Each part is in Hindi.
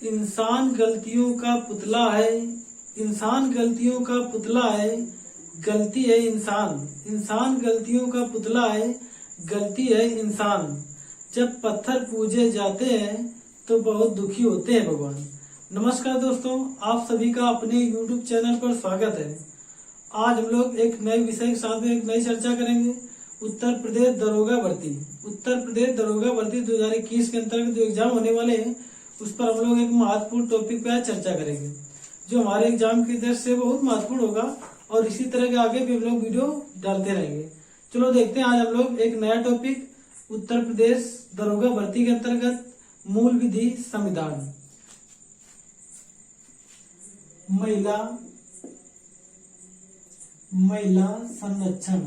इंसान गलतियों का पुतला है। इंसान गलतियों का पुतला है, गलती है इंसान। इंसान गलतियों का पुतला है, गलती है इंसान। जब पत्थर पूजे जाते हैं तो बहुत दुखी होते हैं भगवान। नमस्कार दोस्तों, आप सभी का अपने YouTube चैनल पर स्वागत है। आज हम लोग एक नए विषय के साथ में एक नई चर्चा करेंगे। उत्तर प्रदेश दरोगा भर्ती। उत्तर प्रदेश दरोगा भर्ती 2021 के अंतर्गत जो एग्जाम होने वाले हैं उस पर हम लोग एक महत्वपूर्ण टॉपिक पे आज चर्चा करेंगे, जो हमारे एग्जाम की दृष्टि से बहुत महत्वपूर्ण होगा और इसी तरह के आगे भी हम लोग वीडियो डालते रहेंगे। चलो देखते हैं आज हम लोग एक नया टॉपिक, उत्तर प्रदेश दरोगा भर्ती के अंतर्गत मूल विधि संविधान। महिला संरक्षण,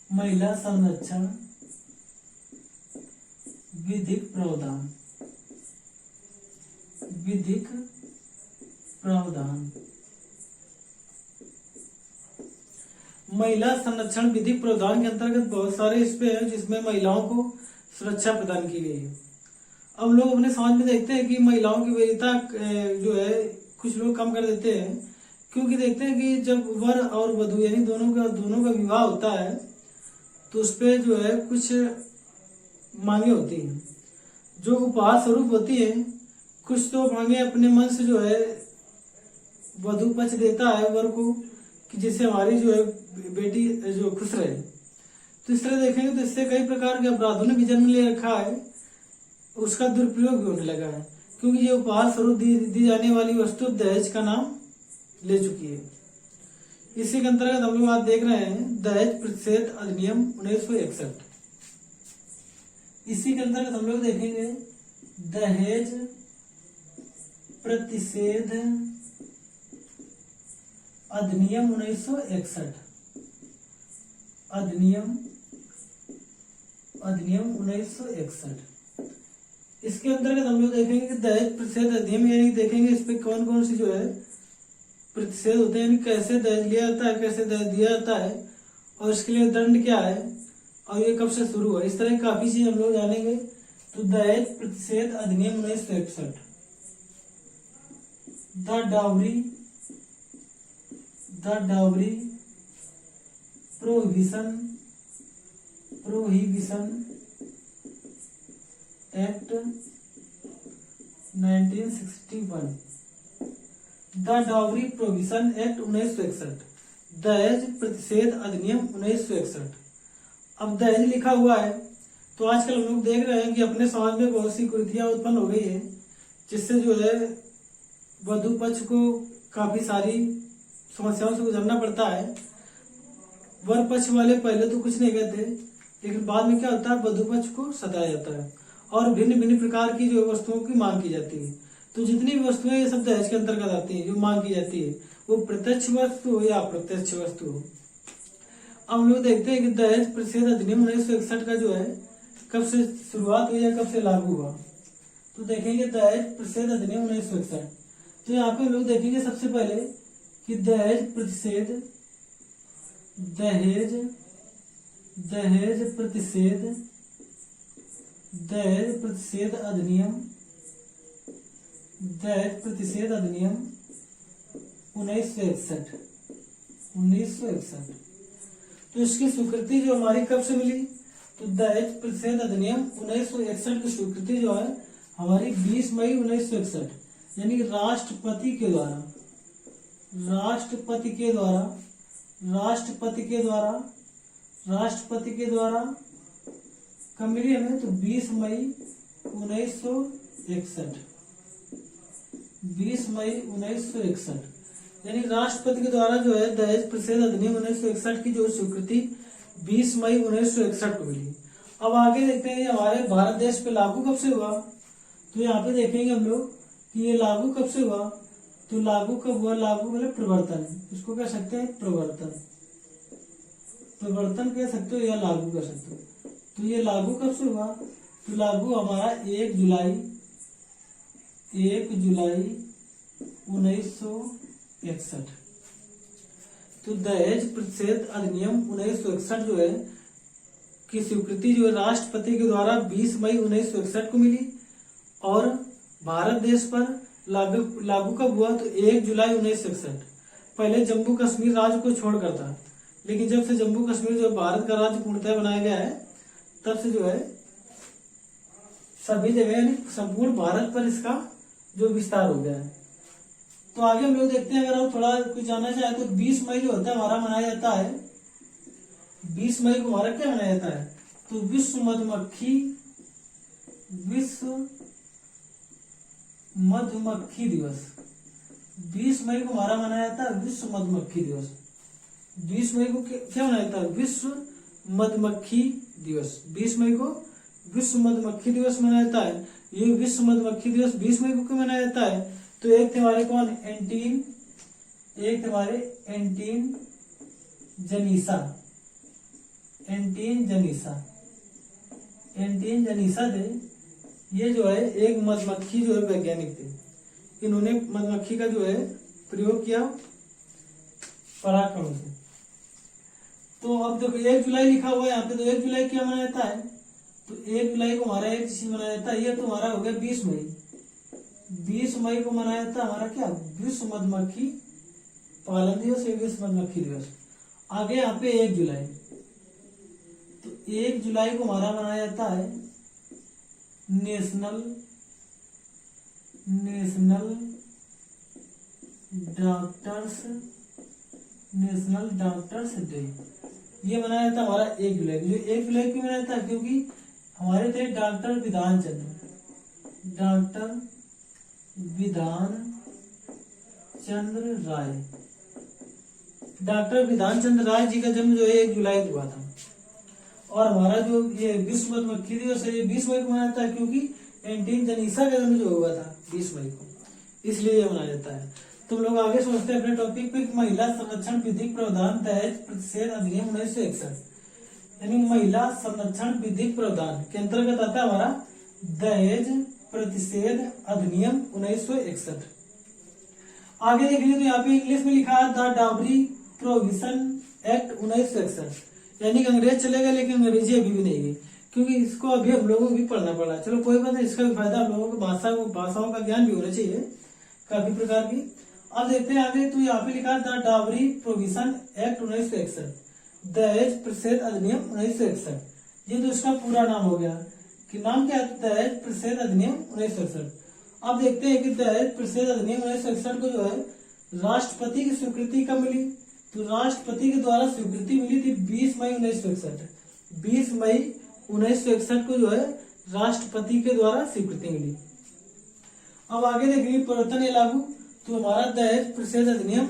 महिला संरक्षण विधिक प्रावधान। महिला संरक्षण विधिक प्रावधान के अंतर्गत बहुत सारे इस पे है जिसमें महिलाओं को सुरक्षा प्रदान की गई है। अब लोग अपने समाज में देखते हैं कि महिलाओं की वरीयता जो है कुछ लोग कम कर देते हैं, क्योंकि देखते हैं कि जब वर और वधू यानी दोनों का विवाह होता है तो उस पे जो है कुछ मांगे होती हैं जो उपहार स्वरूप होती है। कुछ तो मांगे अपने मन से जो है वधू पक्ष देता है वर को कि जिससे हमारी जो है बेटी जो खुश रहे। तो इस तरह देखेंगे तो इससे कई प्रकार के अपराधों ने भी जन्म ले रखा है, उसका दुरुपयोग भी होने लगा है, क्योंकि ये उपहार स्वरूप दी जाने वाली वस्तु दहेज का नाम ले चुकी है। इसी के अंतर्गत हम लोग आज देख रहे हैं दहेज प्रतिषेध अधिनियम 1961। इसी के अंतर्गत हम लोग देखेंगे दहेज प्रतिषेध अधिनियम 1961। अधिनियम 1961। इसके अंतर्गत हम लोग देखेंगे कि दहेज प्रतिषेध अधिनियम यानी देखेंगे इस पे कौन कौन सी जो है प्रतिषेध होते हैं, यानी कैसे दहेज लिया जाता है, कैसे दहेज दिया जाता है और इसके लिए दंड क्या है और ये कब से शुरू हुआ। इस तरह काफी चीज हम लोग जानेंगे। तो दहेज प्रतिषेध अधिनियम 1961। The dowry prohibition act 1961। The dowry prohibition act 1961, दहेज प्रतिषेध अधिनियम 1961। अब दहेज लिखा हुआ है तो आजकल हम लोग देख रहे हैं कि अपने समाज में बहुत सी कुरीतियां उत्पन्न हो गई है, जिससे जो है वधू पक्ष को काफी सारी समस्याओं से गुजरना पड़ता है। वर पक्ष वाले पहले तो कुछ नहीं कहते, लेकिन बाद में क्या होता है वधू पक्ष को सताया जाता है और भिन्न भिन्न प्रकार की जो वस्तुओं की मांग की जाती है। तो जितनी भी वस्तुएं ये सब दहेज के अंतर्गत आती है जो मांग की जाती है, वो प्रत्यक्ष वस्तु हो या अप्रत्यक्ष वस्तु हो। अब हम लोग देखते हैं कि दहेज प्रतिषेध अधिनियम 1961 का जो है कब से शुरुआत हुई या कब से लागू हुआ। तो देखेंगे दहेज प्रतिषेध अधिनियम 1961। तो यहाँ पे हम लोग देखेंगे सबसे पहले कि दहेज प्रतिषेध अधिनियम 1961। तो इसकी स्वीकृति जो हमारी कब से मिली, तो दहेज प्रतिषेध अधिनियम 1961 की स्वीकृति जो है हमारी 20 मई 1961 यानी राष्ट्रपति के द्वारा कब मिली हमें, तो 20 मई 1961 यानी राष्ट्रपति के द्वारा जो है दहेज प्रतिषेध अधिनियम 1961 की जो स्वीकृति 20 मई 1961 को मिली। अब आगे देखते हैं हमारे भारत देश पे लागू कब से हुआ। तो यहाँ पे देखेंगे हम लोग कि ये लागू कब से हुआ। तो लागू कब हुआ, लागू मतलब प्रवर्तन, इसको कह सकते हैं प्रवर्तन कह सकते हो या लागू कर सकते हो। तो ये लागू कब से हुआ, तो लागू हमारा 1 जुलाई 1961। तो दहेज प्रतिषेध अधिनियम 1961 जो है की स्वीकृति जो है राष्ट्रपति के द्वारा 20 मई 1961 को मिली, और भारत देश पर लागू कब हुआ तो 1 जुलाई 1961। पहले जम्मू कश्मीर राज्य को छोड़कर था, लेकिन जब से जम्मू कश्मीर जो भारत का राज्य पूर्णतः बनाया गया है, तब से जो है सभी जगह यानी संपूर्ण भारत पर इसका जो विस्तार हो गया है। तो आगे हम लोग देखते हैं, अगर आप थोड़ा कुछ जानना चाहे तो 20 मई जो होता है हमारा मनाया जाता है, 20 मई को हमारा क्या मनाया जाता है तो विश्व मधुमक्खी दिवस। 20 मई को हमारा मनाया जाता है विश्व मधुमक्खी दिवस। 20 मई को क्या मनाया जाता है विश्व मधुमक्खी दिवस। 20 मई को विश्व मधुमक्खी दिवस मनाया जाता है। ये विश्व मधुमक्खी दिवस 20 मई को क्यों मनाया जाता है तो एक थे हमारे कौन एंटीन जनीसा थे। ये जो है एक मधुमक्खी जो है वैज्ञानिक थे, इन्होंने मधुमक्खी का जो है प्रयोग किया परागकणों से। तो अब देखो 1 जुलाई लिखा हुआ है यहाँ पे, तो 1 जुलाई क्या मनाया जाता है तो 1 जुलाई को हमारा एक चीज मनाया जाता है, ये तो हमारा हो गया 20 मई। 20 मई को मनाया जाता है हमारा क्या विश्व मधुमक्खी पालन दिवस या विश्व मधुमक्खी दिवस। आगे यहाँ पे 1 जुलाई, तो 1 जुलाई को हमारा मनाया जाता है नेशनल डॉक्टर्स डे। ये मनाया जाता है हमारा 1 जुलाई। जो 1 जुलाई क्यों मनाया जाता है क्योंकि हमारे थे डॉक्टर विधान चंद्र राय। डॉक्टर विधान चंद्र राय जी का जन्म जो है 1 जुलाई को हुआ था। और हमारा जो ये विश्व मधुमक्खी दिवस है ये 20 मई को मनाया जाता है क्योंकि एंटीन जनीसा का जन्म जो हुआ था 20 मई को, इसलिए ये मनाया जाता है। तुम लोग आगे सोचते हैं अपने टॉपिक पे महिला संरक्षण विधिक प्रावधान दहेज प्रतिषेध अधिनियम 1961, यानी महिला संरक्षण विधिक प्रावधान के अंतर्गत आता है हमारा दहेज प्रतिषेध अधिनियम 1961। आगे देख लीजिए तो यहाँ पे इंग्लिश में लिखा है द डाउरी प्रोहिबिशन एक्ट 1961, यानी कि अंग्रेज चले गए लेकिन अंग्रेजी अभी भी नहीं गई, क्योंकि इसको अभी हम लोगों को भी पढ़ना पड़ा। चलो कोई बात नहीं, इसका भी फायदा हम लोगों को भाषाओं का ज्ञान भी होना चाहिए काफी प्रकार की। अब देखते हैं आगे, तो यहाँ पे लिखा द डाउरी प्रोहिबिशन एक्ट 1961, दहेज प्रतिषेध अधिनियम 1961। ये तो इसका पूरा नाम हो गया कि नाम क्या है दहेज प्रतिषेध अधिनियम 1961। अब देखते हैं कि दहेज प्रतिषेध अधिनियम 1961 को जो है राष्ट्रपति की स्वीकृति कब मिली तो राष्ट्रपति के द्वारा स्वीकृति मिली थी 20 मई 1961। 20 मई 1961 को जो है राष्ट्रपति के द्वारा स्वीकृति मिली। अब आगे देखिए प्रवर्तन या लागू, तो हमारा दहेज प्रतिषेध अधिनियम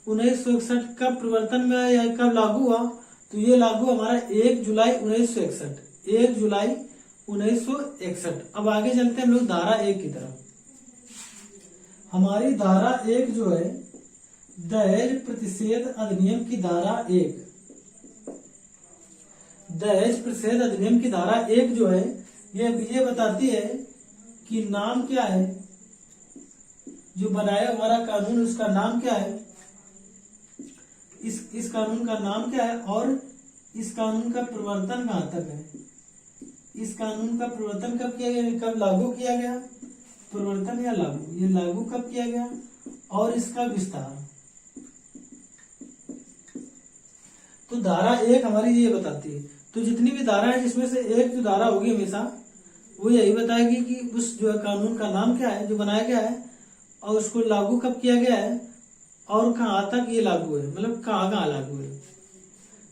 1961 कब प्रवर्तन में आया या कब लागू हुआ तो ये लागू हमारा 1 जुलाई 1961। 1 जुलाई 1961। अब आगे चलते हैं हम लोग धारा 1 की तरफ। हमारी धारा 1 जो है दहेज प्रतिषेध अधिनियम की धारा 1, दहेज प्रतिषेध अधिनियम की धारा 1 जो है ये बताती है कि नाम क्या है, जो बनाया हमारा कानून उसका नाम क्या है, इस कानून का नाम क्या है और इस कानून का प्रवर्तन कहाँ तक है। इस कानून का प्रवर्तन कब किया गया, कब लागू किया गया, प्रवर्तन या लागू, ये लागू कब किया गया और इसका विस्तार। तो धारा 1 हमारी ये बताती है। तो जितनी भी धारा है जिसमें से एक जो धारा होगी हमेशा वो यही बताएगी कि उस जो है कानून का नाम क्या है जो बनाया गया है और उसको लागू कब किया गया है और कहाँ तक ये लागू है, मतलब कहाँ कहाँ लागू है।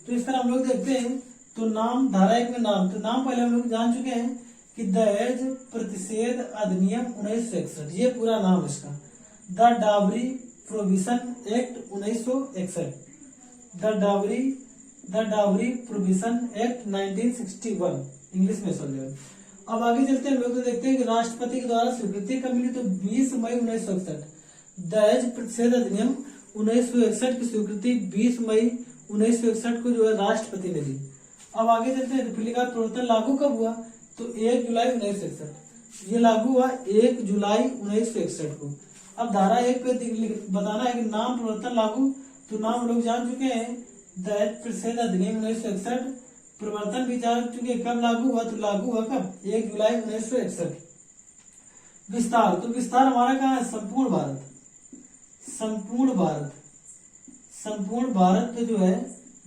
तो इस तरह हम लोग देखते हैं। तो नाम धारा 1 में नाम, तो नाम पहले हम लोग जान चुके हैं कि दहेज प्रतिषेध अधिनियम 1961, ये पूरा नाम इसका the dowry prohibition act 1961, the dowry prohibition act 1961 English में समझो। अब आगे चलते हैं लोग तो देखते हैं कि राष्ट्रपति के द्वारा स्वीकृति कब मिली तो 20 मई 1961। दहेज प्रतिषेध अधिनियम 1961 की स्वीकृति 20 मई 1961 को जो है राष्ट्रपति ने दी। अब आगे चलते हैं रिपब्लिक का प्रवर्तन लागू कब हुआ तो 1 जुलाई 1961, ये लागू हुआ 1 जुलाई 1961 को। अब धारा 1 पे बताना है कि नाम प्रवर्तन लागू, तो नाम लोग जान चुके हैं दहेज प्रतिषेध अधिनियम 1961, प्रवर्तन विचार चूंकि कब लागू हुआ, तो लागू हुआ कब 1 जुलाई 1961। विस्तार, तो विस्तार हमारा कहाँ है, संपूर्ण भारत। संपूर्ण भारत, संपूर्ण भारत पे जो है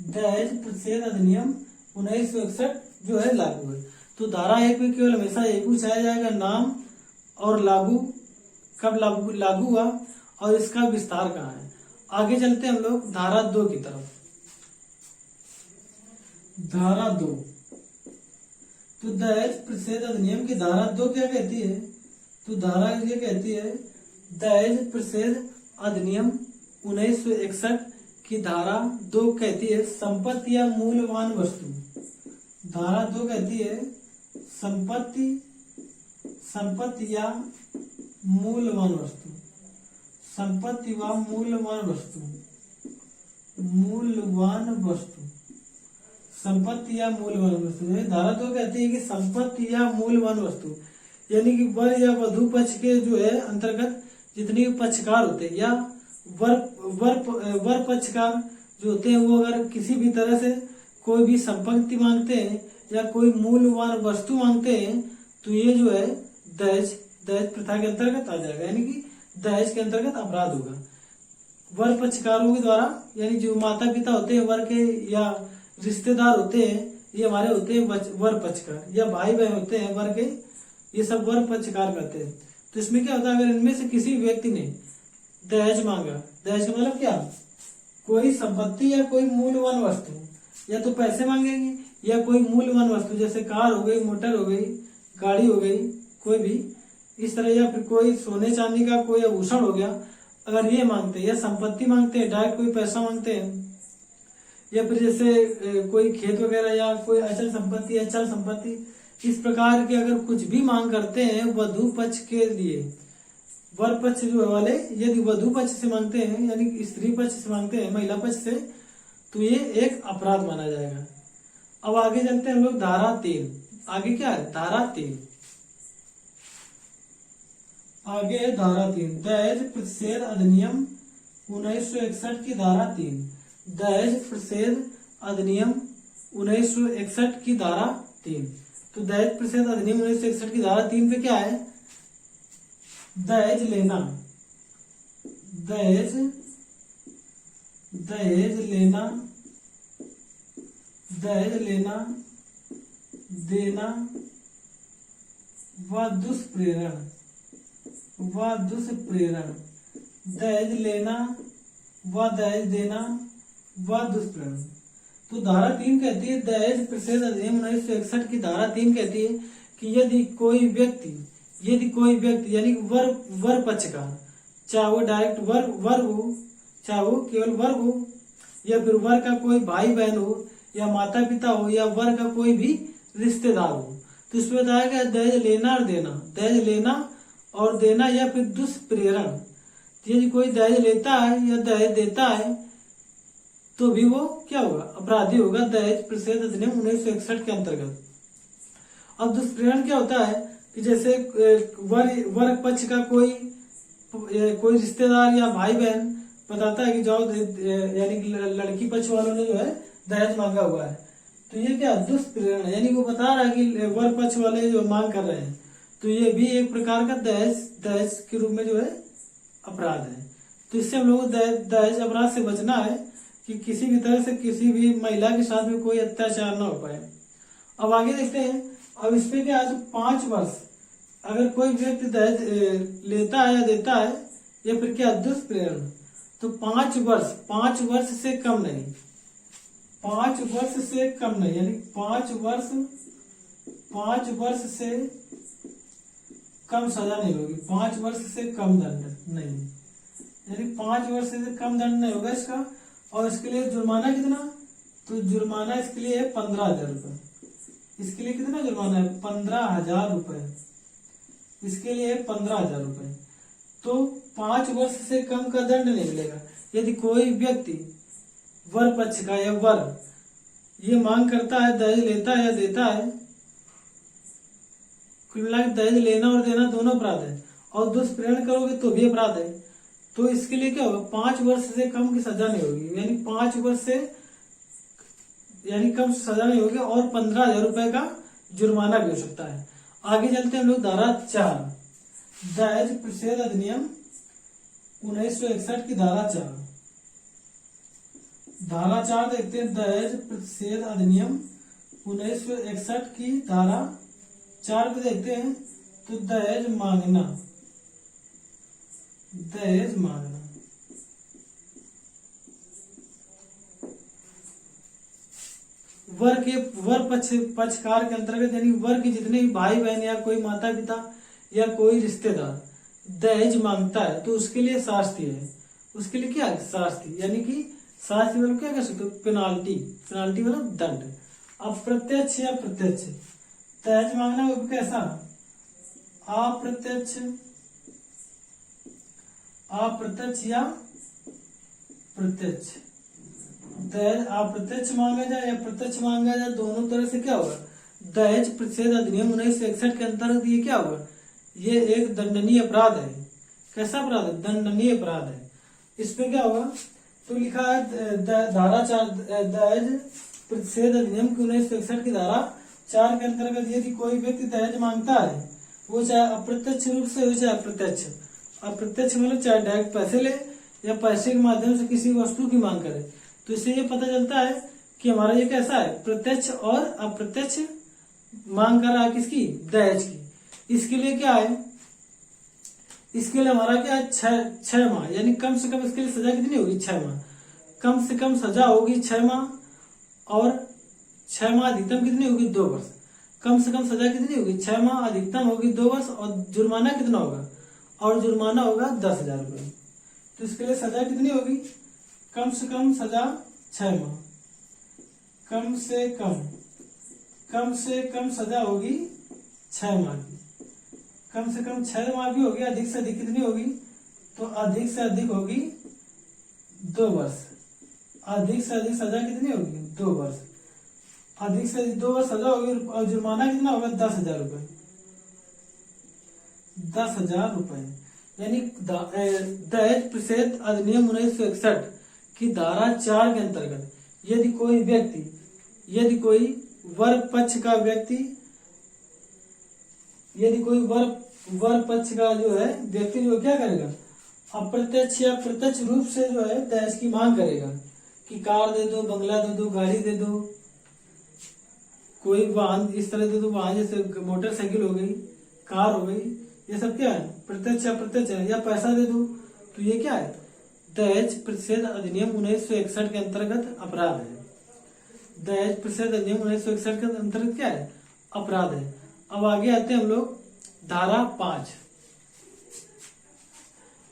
दहेज प्रतिषेध अधिनियम 1961 जो है लागू है। तो धारा 1 में केवल हमेशा यही पूछाया जाएगा, नाम और लागू कब लागू हुआ और इसका विस्तार कहाँ है। आगे चलते हैं हम लोग धारा 2 की तरफ। धारा 2, तो दहेज प्रतिषेध अधिनियम की धारा 2 क्या कहती है, तो धारा ये कहती है दहेज प्रतिषेध अधिनियम 1961 की धारा 2 कहती है संपत्ति या मूल्यवान वस्तु। धारा 2 कहती है संपत्ति या मूल्यवान वस्तु, संपत्ति व मूल्यवान वस्तु, मूल्यवान वस्तु, संपत्ति या मूल्यवान वस्तु। धारा 2 कहती है कि संपत्ति या मूल्यवान वस्तु, यानी कि वर या वधू पक्ष के जो है अंतर्गत जितने पक्षकार होते हैं या वर पक्षकार जो होते हैं, वो अगर किसी भी तरह से कोई भी संपत्ति मांगते हैं या कोई मूल्यवान वस्तु मांगते हैं, तो ये जो है दहेज प्रथा के अंतर्गत आ जाएगा, यानी कि दहेज के अंतर्गत अपराध होगा। वर पक्षकारों के द्वारा, यानी जो माता पिता होते हैं वर के या रिश्तेदार होते हैं, ये हमारे होते हैं वर पक्षकार, या भाई बहन होते हैं वर के, ये सब वर पक्षकार करते हैं। तो इसमें क्या होता है, अगर इनमें से किसी व्यक्ति ने दहेज मांगा, दहेज का मतलब क्या, कोई संपत्ति या कोई मूल्यवान वस्तु, या तो पैसे मांगेंगे या कोई मूल्यवान वस्तु जैसे कार हो गई, मोटर हो गई, गाड़ी हो गई, कोई भी इस तरह, या फिर कोई सोने चांदी का कोई आभूषण हो गया, अगर ये मांगते हैं या संपत्ति मांगते हैं, डायरेक्ट कोई पैसा मांगते हैं, या फिर जैसे कोई खेत वगैरह या कोई अचल संपत्ति, अचल संपत्ति, इस प्रकार के अगर कुछ भी मांग करते हैं वधू पक्ष के लिए, वर पक्ष जो वाले यदि वधू पक्ष से मांगते हैं, यानी स्त्री पक्ष से मांगते हैं, महिला पक्ष से, तो ये एक अपराध माना जाएगा। अब आगे चलते हैं हम लोग धारा 3। आगे क्या है, धारा 3, आगे धारा 3 दहेज प्रतिषेध अधिनियम 1961 की धारा 3, दहेज प्रतिषेध अधिनियम 1961 की धारा 3। तो दहेज प्रतिषेध अधिनियम 1961 की धारा 3 पे क्या है, दहेज लेना, दहेज लेना, दहेज लेना, देना व दुष्प्रेरण, दहेज लेना व दहेज देना व दुष्प्रेरण। तो धारा 3 कहती है, दहेज प्रतिषेध अधिनियम 1961 की धारा 3 कहती है कि यदि कोई व्यक्ति यानी वर पक्षकार, चाहे वो डायरेक्ट वर हो, चाहे वो केवल वर हो, या फिर वर का कोई भाई बहन हो, या माता पिता हो, या वर का कोई भी रिश्तेदार हो, तो इसमें बताया गया दहेज लेना और देना, दहेज लेना और देना या फिर दुष्प्रेरण। यदि कोई दहेज लेता है या दहेज देता है तो भी वो क्या होगा, अपराधी होगा दहेज प्रतिषेध अधिनियम 1961 के अंतर्गत। अब दुष्प्रेरण क्या होता है कि जैसे वर पक्ष का कोई रिश्तेदार या भाई बहन बताता है कि जाओ, यानी कि लड़की पक्ष वालों ने जो है दहेज मांगा हुआ है, तो ये क्या दुष्प्रेरण है, यानी वो बता रहा है कि वर पक्ष वाले जो मांग कर रहे हैं, तो ये भी एक प्रकार का दहेज के रूप में जो है अपराध है। तो इससे हम लोग को दहेज अपराध से बचना है कि किसी भी तरह से किसी भी महिला के साथ में कोई अत्याचार ना हो पाए। अब आगे देखते हैं, अब इस पे क्या है, 5 वर्ष अगर कोई व्यक्ति दहेज लेता है या देता है या फिर क्या दुष्प्रेरण, तो 5 वर्ष से कम नहीं, 5 वर्ष से कम नहीं, यानी 5 वर्ष से कम सजा नहीं होगी, 5 वर्ष से कम दंड नहीं, यानी 5 वर्ष से कम दंड नहीं होगा इसका। और इसके लिए जुर्माना कितना, तो जुर्माना इसके लिए है 15,000 रुपए। इसके लिए कितना जुर्माना है, 15,000 रुपए। इसके लिए 15,000 रुपए। तो 5 वर्ष से कम का दंड नहीं मिलेगा। यदि कोई व्यक्ति वर पक्ष का या वर ये मांग करता है, दहेज लेता है या देता है, कुल मिलाकर दहेज लेना और देना दोनों अपराध है, और दुष्प्रेरण करोगे तो भी अपराध है, तो इसके लिए क्या होगा, 5 वर्ष से कम की सजा नहीं होगी, यानी 5 वर्ष से यानी कम सजा नहीं होगी और 15,000 रुपए का जुर्माना भी हो सकता है। आगे चलते हैं हम लोग धारा 4, दहेज प्रतिषेध अधिनियम 1961 की धारा 4। धारा 4 देखते हैं, दहेज प्रतिषेध अधिनियम 1961 की धारा 4 को देखते हैं। तो दहेज मांगना, दहेज मांगना वर पक्षकार के अंतर्गत, यानी वर के जितने भी भाई बहन या कोई माता पिता या कोई रिश्तेदार दहेज मांगता है तो उसके लिए शास्ति है। उसके लिए क्या है? शास्ति, यानी कि शास्ति मतलब क्या कर सकते हो? पेनाल्टी। पेनाल्टी मतलब दंड। अप्रत्यक्ष या प्रत्यक्ष दहेज मांगना वो कैसा? अप्रत्यक्ष, अप्रत्यक्ष या प्रत्यक्ष। दहेज अप्रत्यक्ष मांगा जाए या प्रत्यक्ष मांगा जाए, दोनों तरह से क्या होगा? दहेज प्रतिषेध अधिनियम 1961 के अंतर्गत ये क्या होगा? ये एक दंडनीय अपराध है। कैसा अपराध है? दंडनीय अपराध है। इस पे क्या होगा? तो लिखा है धारा 4, दहेज प्रतिषेध अधिनियम 1961 की धारा 4 के अंतर्गत यदि कोई व्यक्ति दहेज मांगता है, वो चाहे अप्रत्यक्ष रूप से हो चाहे अप्रत्यक्ष। अप्रत्यक्ष मतलब चाहे डायरेक्ट पैसे ले या पैसे के माध्यम से किसी वस्तु की मांग करे, तो इससे ये पता चलता है कि हमारा ये कैसा है? प्रत्यक्ष और अप्रत्यक्ष मांग कर रहा है किसकी? दहेज की। इसके लिए क्या है? इसके लिए हमारा क्या है? 6 माह, यानी कम से कम इसके लिए सजा कितनी होगी? 6 माह। कम से कम सजा होगी 6 माह, और 6 माह अधिकतम कितनी होगी? 2 वर्ष। कम से कम सजा कितनी होगी? 6 माह, अधिकतम होगी 2 वर्ष, और जुर्माना कितना होगा? और जुर्माना होगा 10,000 रुपये। तो इसके लिए सजा कितनी होगी? कम से कम सजा 6 माह, कम से कम सजा होगी 6 माह की। कम से कम 6 माह भी होगी, अधिक से अधिक कितनी होगी? तो अधिक से अधिक होगी 2 वर्ष। अधिक से अधिक सजा कितनी होगी? 2 वर्ष। अधिक से अधिक 2 वर्ष सजा होगी, और जुर्माना कितना होगा? 10,000 रुपये। 10,000 रुपये। यानी दहेज प्रतिषेध अधिनियम 1961 की धारा 4 के अंतर्गत यदि कोई व्यक्ति, यदि कोई वर पक्ष का व्यक्ति, यदि कोई वर पक्ष का जो है व्यक्ति जो क्या करेगा? अप्रत्यक्ष या प्रत्यक्ष रूप से जो है दहेज की मांग करेगा कि कार दे दो, बंगला दे दो, गाड़ी दे दो, कोई वाहन इस तरह दे दो, वाहन जैसे मोटरसाइकिल हो गई, कार हो गई, ये सब क्या है? प्रत्यक्ष अप्रत्यक्ष है। या पैसा दे दो, तो ये क्या है? दहेज प्रतिषेध अधिनियम 1961 के अंतर्गत अपराध है। दहेज प्रतिषेध अधिनियम 1961 के अंतर्गत क्या है? अपराध है। अब आगे आते हैं हम लोग धारा 5।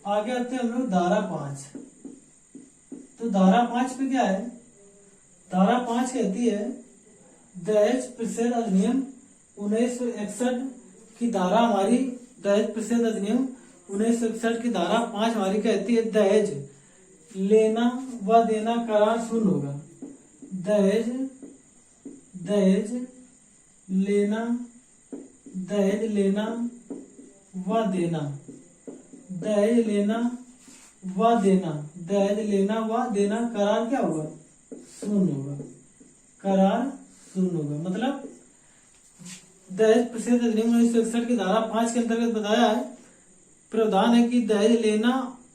आगे आते हैं हम लोग धारा 5। तो धारा 5 पे क्या है? धारा 5 कहती है दहेज प्रतिषेध अधिनियम 1961 की धारा हमारी, दहेज प्रतिषेध अधिनियम 1961 की धारा 5 हमारी कहती है दहेज लेना व देना करार शून्य होगा। दहेज लेना व देना, दहेज लेना व देना, दहेज लेना व देना करार क्या होगा? शून्य होगा। करार शून्य होगा। मतलब दहेज प्रतिषेध अधिनियम 1961 की धारा 5 के अंतर्गत बताया है, प्रावधान है कि दहेज लेना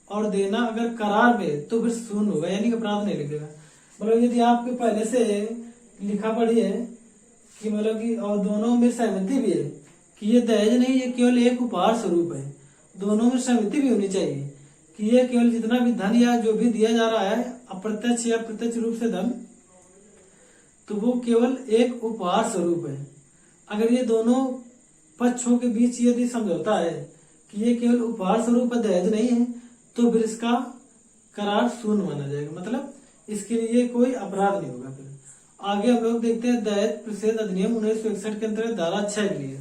और देना अगर करार में तो फिर शून्य होगा, यानी अपराध नहीं लगेगा। मतलब यदि आपके पहले से लिखा पड़ी है कि मतलब कि और दोनों में सहमति भी है कि ये दहेज नहीं, ये केवल एक उपहार स्वरूप है, दोनों में सहमति भी होनी चाहिए कि ये केवल जितना भी धन या जो भी दिया जा रहा है अप्रत्यक्ष या प्रत्यक्ष रूप से धन, तो वो केवल एक उपहार स्वरूप है। अगर ये दोनों पक्षों के बीच यदि समझौता है कि ये केवल उपहार स्वरूप दहेज नहीं है, तो फिर इसका करार शून्य माना जाएगा। मतलब इसके लिए कोई अपराध नहीं होगा। फिर आगे हम लोग देखते हैं दहेज प्रतिषेध अधिनियम 1961 के अंतर्गत धारा 6 के लिए।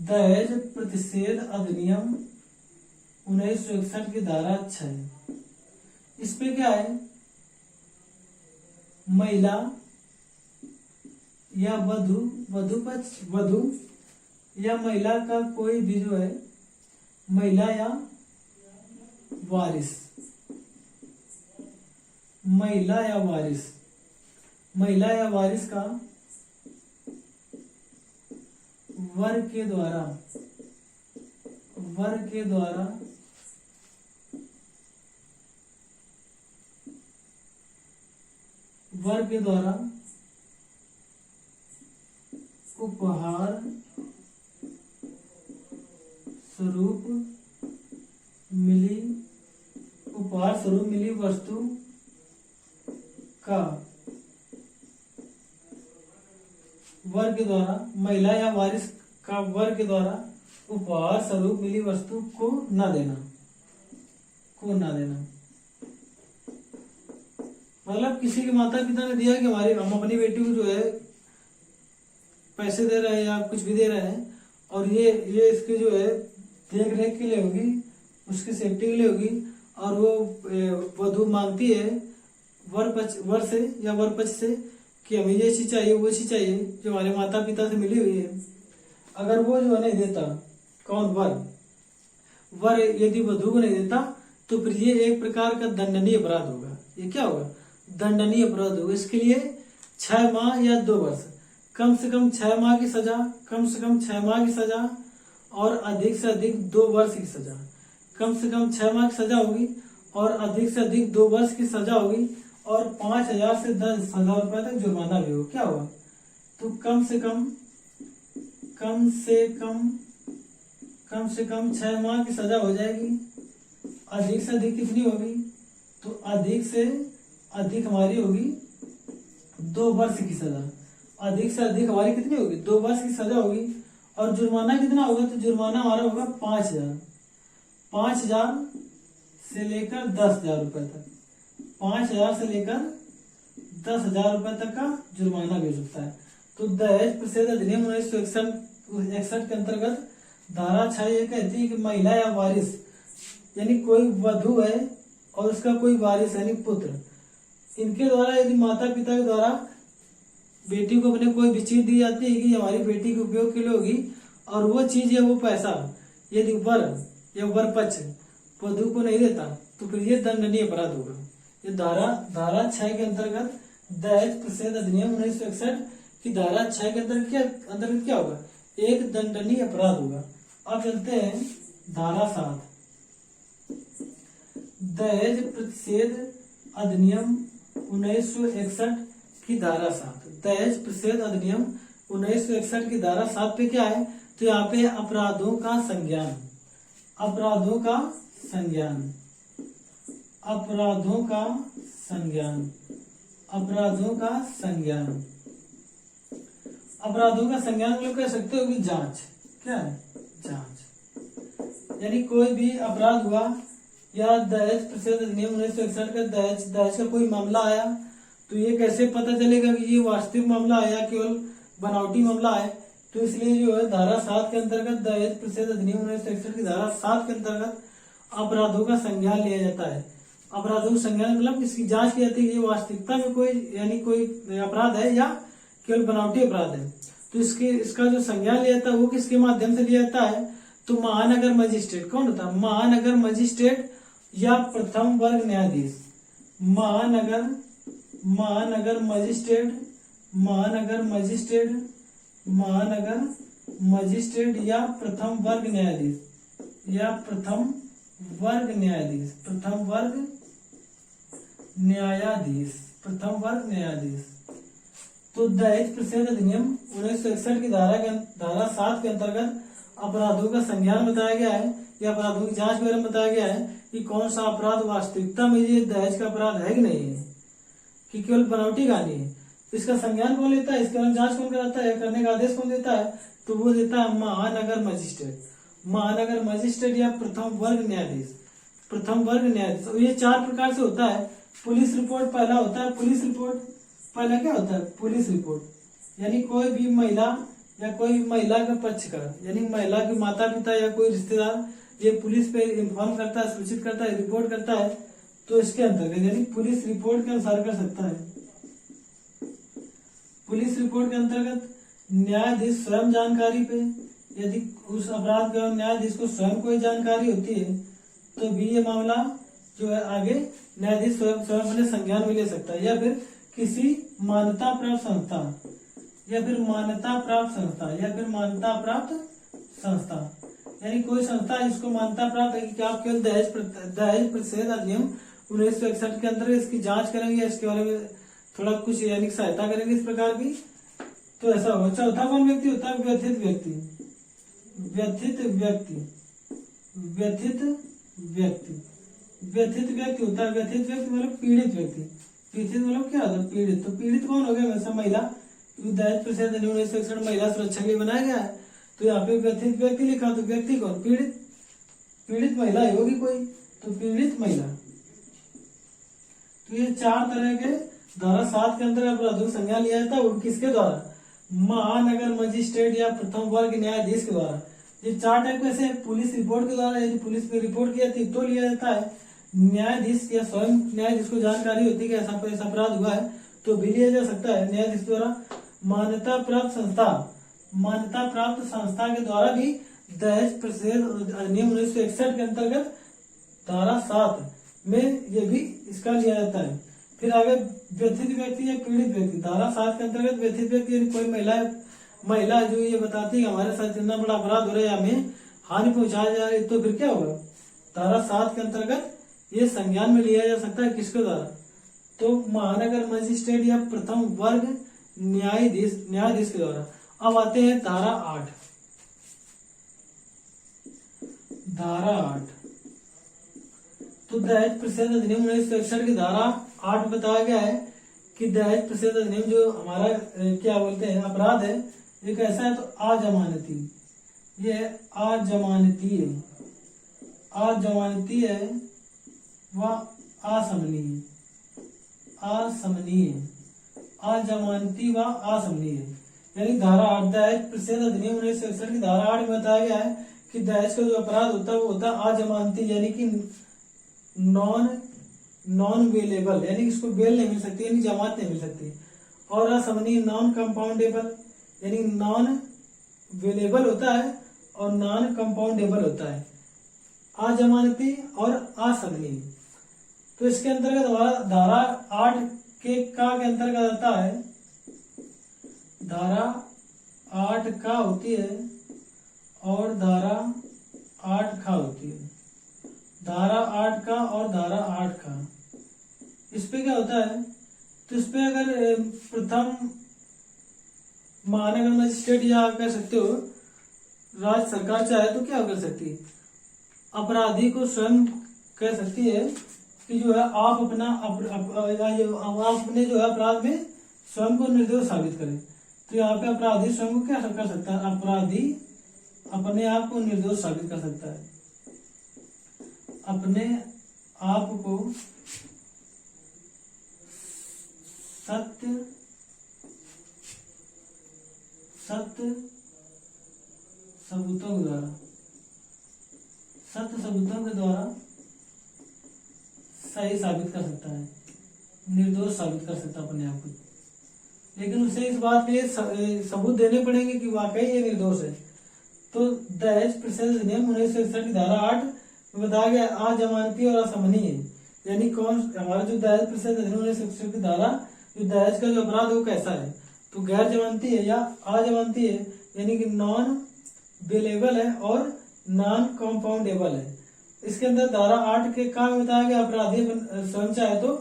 दहेज प्रतिषेध अधिनियम 1961 की धारा 6, इस पे क्या है? महिला या वधु या महिला का कोई भी जो है, महिला या वारिस, महिला या वारिस का वर के द्वारा उपहार स्वरूप मिली वस्तु का वर के द्वारा, महिला या वारिस का वर के द्वारा उपहार स्वरूप मिली वस्तु को न देना। मतलब किसी के माता पिता ने दिया कि हम अपनी बेटी को जो है पैसे दे रहे हैं या कुछ भी दे रहे हैं, और ये इसके जो है देख रेख के लिए होगी, उसकी सेफ्टी के लिए होगी, और वो वधू मांगती है वर से या वर पक्ष से कि हमें ये चीज चाहिए, वो चीज चाहिए जो हमारे माता पिता से मिली हुई है। अगर वो जो नहीं देता, कौन? वर यदि वधू को नहीं देता तो फिर ये एक प्रकार का दंडनीय अपराध होगा। ये क्या होगा? दंडनीय अपराध होगा। इसके लिए 6 माह या 2 वर्ष, कम से कम 6 माह की सजा, कम से कम 6 माह की सजा, और अधिक से अधिक 2 वर्ष की सजा। कम से कम 6 माह की सजा होगी और अधिक से अधिक 2 वर्ष की सजा होगी, और 5,000 से 10,000 रुपए तक जुर्माना भी होगा। क्या होगा? तो कम से कम 6 माह की सजा हो जाएगी। अधिक से अधिक कितनी होगी? तो अधिक से अधिक हमारी होगी 2 वर्ष की सजा। अधिक से अधिक हमारी कितनी होगी? 2 वर्ष की सजा होगी। और जुर्माना कितना होगा? तो जुर्माना हमारा होगा 5,000 से लेकर 10,000 रुपए तक। 5,000 से लेकर 10,000 रुपए तक का जुर्माना भी हो सकता है। तो दहेज प्रतिषेध अधिनियम 1961 के अंतर्गत धारा 6 ये कहती है कि महिला या वारिस, यानी कोई वधू है और उसका कोई वारिस यानी पुत्र, इनके द्वारा यदि माता पिता के द्वारा बेटी को अपने कोई भी चीज दी जाती है कि हमारी बेटी के उपयोग के लिए होगी, और वो चीज या वो पैसा यदि वर या वर पक्ष वधू को नहीं देता तो फिर ये दंडनीय अपराध होगा। ये धारा 6 के अंतर्गत दहेज प्रतिषेध अधिनियम 1961 की धारा 6 के अंतर्गत क्या होगा? एक दंडनीय अपराध होगा। अब चलते हैं धारा 7, दहेज प्रतिषेध अधिनियम 1961 की धारा 7। दहेज प्रतिषेध अधिनियम 1961 की धारा 7 पे क्या है? तो यहाँ पे अपराधों का संज्ञान, अपराधों का संज्ञान लोग कह सकते हो कि जांच। क्या है? जांच। यानी कोई भी अपराध हुआ या दहेज प्रतिषेध अधिनियम 1961 का दहेज का कोई मामला आया, तो ये कैसे पता चलेगा कि ये वास्तविक मामला है या केवल बनावटी मामला है? तो इसलिए जो है धारा 7 के अंतर्गत दहेज प्रतिषेध अधिनियम 1961 की धारा 7 के अंतर्गत अपराधों का संज्ञान लिया जाता है। अपराधों का संज्ञान मतलब इसकी जांच की जाती है कि ये वास्तविकता में कोई अपराध है या केवल बनावटी अपराध है। तो इसका जो संज्ञान लिया जाता है वो किसके माध्यम से लिया जाता है? तो महानगर मजिस्ट्रेट। कौन होता है? महानगर मजिस्ट्रेट या प्रथम वर्ग न्यायाधीश। महानगर मजिस्ट्रेट या प्रथम वर्ग न्यायाधीश। तो दहेज प्रतिषेध अधिनियम 1961 की धारा 7 के अंतर्गत अपराधों का संज्ञान बताया गया है या अपराधों की जांच के बारे में बताया गया है कि कौन सा अपराध वास्तविकता में ये दहेज का अपराध है कि नहीं है, कि केवल बनावटी कहानी है। इसका संज्ञान कौन लेता है? इसके बारे में जांच कौन कराता है? करने का आदेश कौन देता है? तो वो देता है महानगर मजिस्ट्रेट या प्रथम वर्ग न्यायाधीश। तो ये 4 प्रकार से होता है। पुलिस रिपोर्ट पहला होता है। पहला क्या होता है? पुलिस रिपोर्ट, यानी कोई भी महिला या कोई महिला का पक्षकार, यानी महिला के माता पिता या कोई रिश्तेदार ये पुलिस पे इन्फॉर्म करता है, सूचित करता है, रिपोर्ट करता है, तो इसके अंतर्गत यानी पुलिस रिपोर्ट के अनुसार कर सकता है। पुलिस रिपोर्ट के अंतर्गत न्यायाधीश स्वयं जानकारी पे, यदि उस अपराध के न्यायाधीश को स्वयं कोई जानकारी होती है तो भी ये मामला जो है आगे न्यायाधीश स्वयं स्वयं अपने संज्ञान में ले सकता है, या फिर किसी मान्यता प्राप्त संस्था, या फिर मान्यता प्राप्त संस्था, या फिर मान्यता प्राप्त संस्था, यानी कोई संस्था जिसको मान्यता प्राप्त है कि आप केवल दहेज प्रतिषेध अधिनियम 1961 के अंतर्गत इसकी जांच करेंगे, इसके बारे में थोड़ा कुछ यानी सहायता करेंगे इस प्रकार की, तो ऐसा होगा। चौथा कौन व्यक्ति होता है? व्यथित व्यक्ति। व्यथित व्यक्ति, व्यथित व्यक्ति, व्यथित व्यक्ति होता है। व्यथित व्यक्ति मतलब पीड़ित व्यक्ति। पीड़ित मतलब क्या होता है? पीड़ित। तो पीड़ित कौन हो गया? हमेशा महिला। दहेज प्रतिषेध अधिनियम 1961 महिला सुरक्षा के लिए बनाया गया है, तो यहाँ पे व्यथित व्यक्ति लिखा, तो व्यक्ति कौन? पीड़ित। पीड़ित महिला ही होगी कोई, तो पीड़ित महिला। तो ये 4 तरह के धारा 7 के अंतर्गत अपराधों की संज्ञान लिया जाता है। वो किसके द्वारा? महानगर मजिस्ट्रेट या प्रथम वर्ग न्यायाधीश के द्वारा। ये 4 टाइप कैसे? पुलिस रिपोर्ट के द्वारा, यदि पुलिस में रिपोर्ट की जाती है तो लिया जाता है। न्यायाधीश या स्वयं न्यायाधीश को जानकारी होती है कि ऐसा अपराध हुआ है तो भी लिया जा सकता है न्यायाधीश द्वारा। मान्यता प्राप्त संस्था, मान्यता प्राप्त संस्था के द्वारा भी दहेज प्रतिषेध अधिनियम 1961 के अंतर्गत धारा 7 में ये भी इसका लिया जाता है। फिर आगे व्यथित व्यक्ति या पीड़ित व्यक्ति। धारा 7 के अंतर्गत व्यथित व्यक्ति यानी कोई महिला जो ये बताती है कि हमारे साथ इतना बड़ा अपराध हो रहा है, हमें हानि पहुंचाया जा रही है, तो फिर क्या होगा? धारा 7 के अंतर्गत ये संज्ञान में लिया जा सकता है। किसके द्वारा? तो महानगर मजिस्ट्रेट या प्रथम वर्ग न्यायाधीश के द्वारा। अब आते हैं धारा 8। धारा 8 तो दहेज प्रतिषेध अधिनियम 1961 की धारा 8 बताया गया है कि दहेज प्रतिषेध अधिनियम जो हमारा क्या बोलते हैं अपराध है, ये कैसा है? तो अजमानती। ये अजमानती है, अजमानती है व असमनीय, असमनीय, अजमानती व असमनीय। यानी धारा 8 दहेज प्रतिषेध अधिनियम 1961 की धारा 8 में बताया गया है कि दहेज का जो अपराध होता है वो होता है अजमानती, यानी कि नॉन वेलेबल, यानी इसको बेल नहीं मिल सकती, यानी जमानत नहीं मिल सकती। और असमनीय नॉन कंपाउंडेबल, यानी नॉन वेलेबल होता है और नॉन कंपाउंडेबल होता है, अजमानती और असमनीय। तो इसके अंतर्गत हमारा धारा 8 के अंतर्गत आता है, धारा 8 का होती है और धारा 8 खा होती है। धारा 8 का और धारा 8 का, इस पे क्या होता है? तो इस पे अगर प्रथम महानगर मजिस्ट्रेट या कह सकते हो राज्य सरकार चाहे तो क्या कर सकती है? अपराधी को स्वयं कह सकती है कि जो है आप अपना आप अपने जो है अपराध में स्वयं को निर्दोष साबित करें। तो यहाँ पे अपराधी स्वयं को क्या कर सकता है? अपराधी अपने आप को निर्दोष साबित कर सकता है, अपने आप को सत्य सबूतों के द्वारा, सत्य सबूतों के द्वारा सही साबित कर सकता है, निर्दोष साबित कर सकता है अपने आप को। लेकिन उसे इस बात के लिए सबूत देने पड़ेंगे कि वाकई ये निर्दोष है। तो दहेज प्रतिषेध अधिनियम 1961 की धारा 8 में बताया गया अजमानती और असमनीय, यानी कौन हमारा जो दहेज प्रतिषेध अधिनियम 1961 की धारा, जो दहेज का जो अपराध वो कैसा है? तो गैर जमानती है या अजमानती है, यानी कि नॉन बेलेबल है और नॉन कंपाउंडेबल है। इसके अंदर धारा 8 के का बताया गया अपराधी स्वयं चाहे तो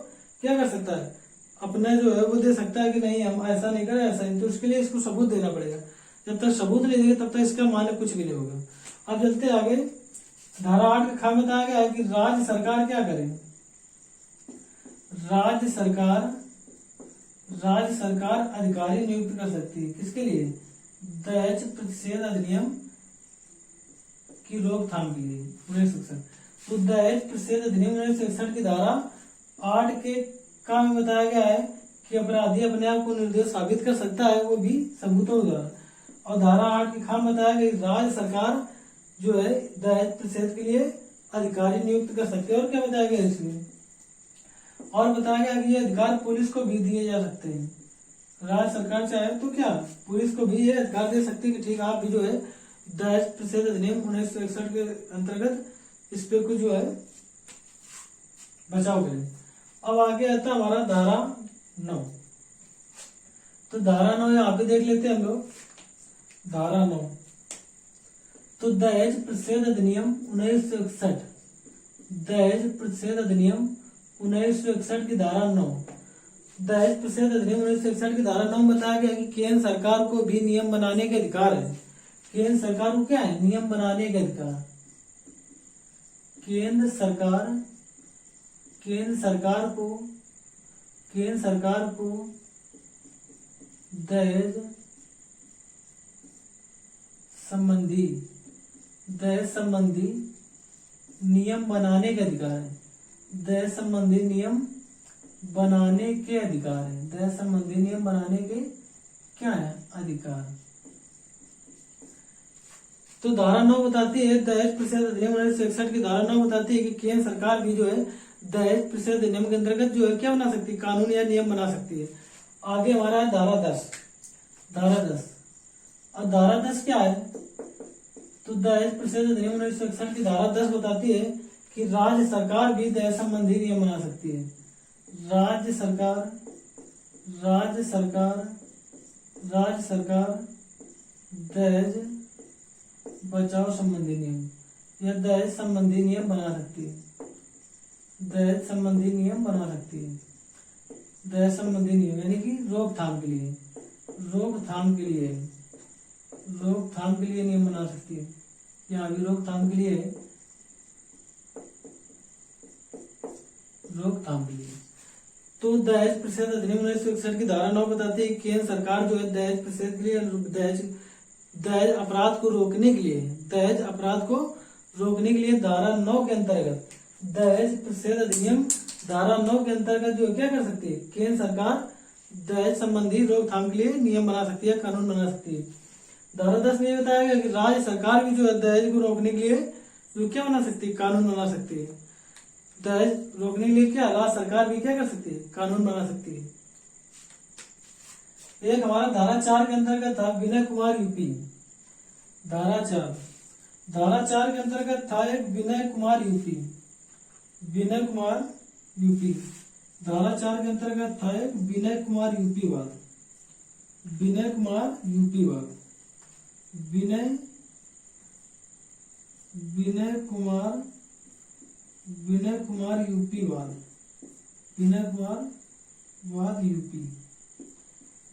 क्या कर सकता है? अपना जो है वो दे सकता है कि नहीं हम ऐसा नहीं करें, ऐसा नहीं, तो उसके लिए इसको सबूत देना पड़ेगा। जब तक सबूत नहीं देंगे तब तक इसका मान्य कुछ भी नहीं होगा। अब चलते आगे, धारा 8 का खा बताया गया है कि राज्य सरकार क्या करे? राज्य सरकार अधिकारी नियुक्त कर सकती है। किसके लिए? दहेज प्रतिषेध अधिनियम की रोकथाम के लिए 1961। तो दहेज प्रतिषेध अधिनियम 1961 की धारा 8 के का में बताया गया है कि अपराधी अपने आप को निर्दोष साबित कर सकता है, वो भी सबूतों द्वारा। और धारा 8 के खाम बताया गया राज्य सरकार जो है दहेज प्रतिषेध के लिए अधिकारी नियुक्त कर सकते हैं। और क्या बताया गया इसमें? और बताया गया कि ये अधिकार पुलिस को भी दिए जा सकते हैं। राज्य सरकार चाहे तो क्या पुलिस को भी ये अधिकार दे सकती है कि ठीक आप भी जो है दहेज प्रतिषेध अधिनियम 1961 के अंतर्गत इस पे कुछ जो है बचाव के लिए। अब आगे आता है हमारा धारा 9। तो धारा 9 यहाँ पे देख लेते हैं हम लोग। धारा 9 तो दहेज प्रतिषेध अधिनियम 1961, दहेज प्रतिषेध अधिनियम 1961 की धारा 9, दहेज प्रतिषेध अधिनियम 1961 की धारा 9 बताया गया कि केंद्र सरकार को भी नियम बनाने के अधिकार है। केंद्र सरकार को क्या है? नियम बनाने के अधिकार। केंद्र सरकार को दहेज संबंधी नियम बनाने के अधिकार है। दहेज संबंधी नियम बनाने के अधिकार है। दहेज संबंधी नियम बनाने के क्या है? अधिकार। तो धारा 9 बताती है, दहेज प्रतिषेध अधिनियम 1961 की धारा 9 बताती है कि केंद्र सरकार भी जो है दहेज प्रतिषेध अधिनियम के अंतर्गत जो है क्या बना सकती है? कानून या नियम बना सकती है। आगे हमारा है धारा 10। धारा 10 और धारा 10 क्या है? तो दहेज प्रतिषेध अधिनियम 1961 की धारा 10 बताती है कि राज्य सरकार भी दहेज संबंधी नियम बना सकती है। राज्य सरकार दहेज बचाव संबंधी नियम या दहेज संबंधी नियम बना सकती है। दहेज संबंधी नियम बना सकती है। दहेज संबंधी नियम यानी कि रोकथाम के लिए नियम बना सकती है। यहाँ भी रोकथाम के लिए तो दहेज प्रतिषेध अधिनियम 1961 की धारा 9 बताती है कि केंद्र सरकार जो है दहेज प्रतिषेध के लिए दहेज अपराध को रोकने के लिए धारा 9 के अंतर्गत दहेज प्रतिषेध अधिनियम धारा 9 के अंतर्गत जो क्या कर सकती है? केंद्र सरकार दहेज संबंधी रोकथाम के लिए नियम बना सकती है, कानून बना सकती है। धारा 10 में ये बताया गया कि राज्य सरकार भी जो है दहेज को रोकने के लिए जो क्या बना सकती है? कानून बना सकती है। दहेज रोकने के लिए क्या राज्य सरकार भी क्या कर सकती है? कानून बना सकती है। एक हमारा धारा 4 के अंतर्गत था विनय कुमार यूपी। धारा 4 के अंतर्गत था एक विनय कुमार यूपी। धारा 4 के अंतर्गत था एक विनय कुमार यूपी वाद। विनय कुमार यूपी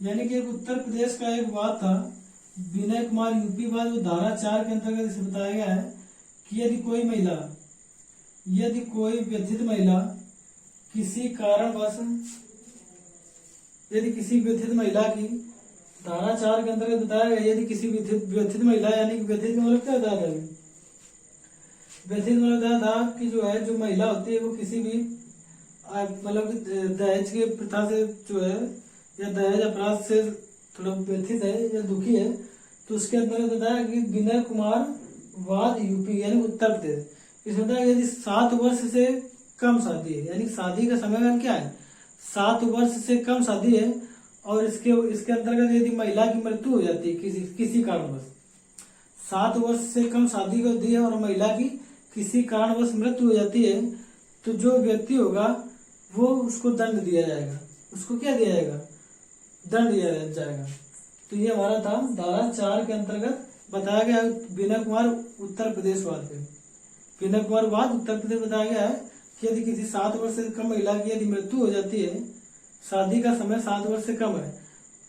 यानी कि एक उत्तर प्रदेश का एक वाद था विनय कुमार यूपी वाद। वो धारा 4 के अंतर्गत इसे बताया गया है कि यदि कोई व्यथित महिला किसी महिला की धारा 4 के अंतर्गत बताया गया, यदि किसी व्यथित महिला यानी कि व्यथित मतलब क्या होता है? व्यथित मतलब था कि जो है जो महिला होती है वो किसी भी मतलब दहेज की प्रथा से जो है या दहेज अपराध से थोड़ा व्यथित है या दुखी है, तो उसके अंतर्गत बताया कि विनय कुमार वाद यूपी यानी उत्तर प्रदेश। इसमें बताया यदि 7 वर्ष से कम शादी है यानी शादी का समय क्या है? 7 वर्ष से कम शादी है और इसके अंतर्गत यदि महिला की मृत्यु हो जाती है किसी कारणवश, 7 वर्ष से कम शादी को दी है और महिला की किसी कारणवश मृत्यु हो जाती है, तो जो व्यक्ति होगा वो उसको दंड दिया जाएगा। उसको क्या दिया जाएगा? दंड दिया जाएगा। तो ये हमारा था धारा 4 के अंतर्गत बताया गया विनय कुमार उत्तर प्रदेश वाद पे। विनय कुमार वाद उत्तर प्रदेश बताया गया है कि यदि किसी 7 वर्ष से कम महिला की यदि मृत्यु हो जाती है, शादी का समय 7 वर्ष से कम है,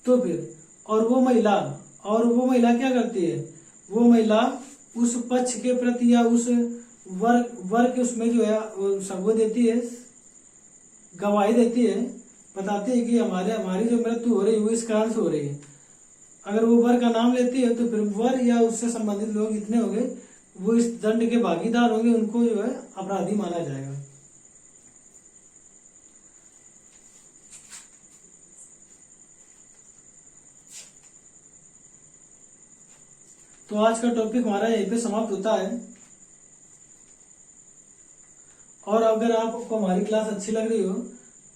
तो फिर और वो महिला क्या करती है? वो महिला उस पक्ष के प्रति या उस वर्ग के उसमें जो है वो देती है, गवाही देती है, बताती है कि हमारी जो मृत्यु हो रही है वो इस कारण से हो रही है। अगर वो वर का नाम लेती है तो फिर वर या उससे संबंधित लोग जितने होंगे वो इस दंड के भागीदार होंगे, उनको जो है अपराधी माना जाएगा। तो आज का टॉपिक हमारा यहीं पे समाप्त होता है। और अगर आपको हमारी क्लास अच्छी लग रही हो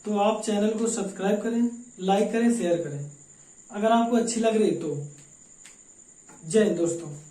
तो आप चैनल को सब्सक्राइब करें, लाइक करें, शेयर करें। अगर आपको अच्छी लग रही तो जय हिंद दोस्तों।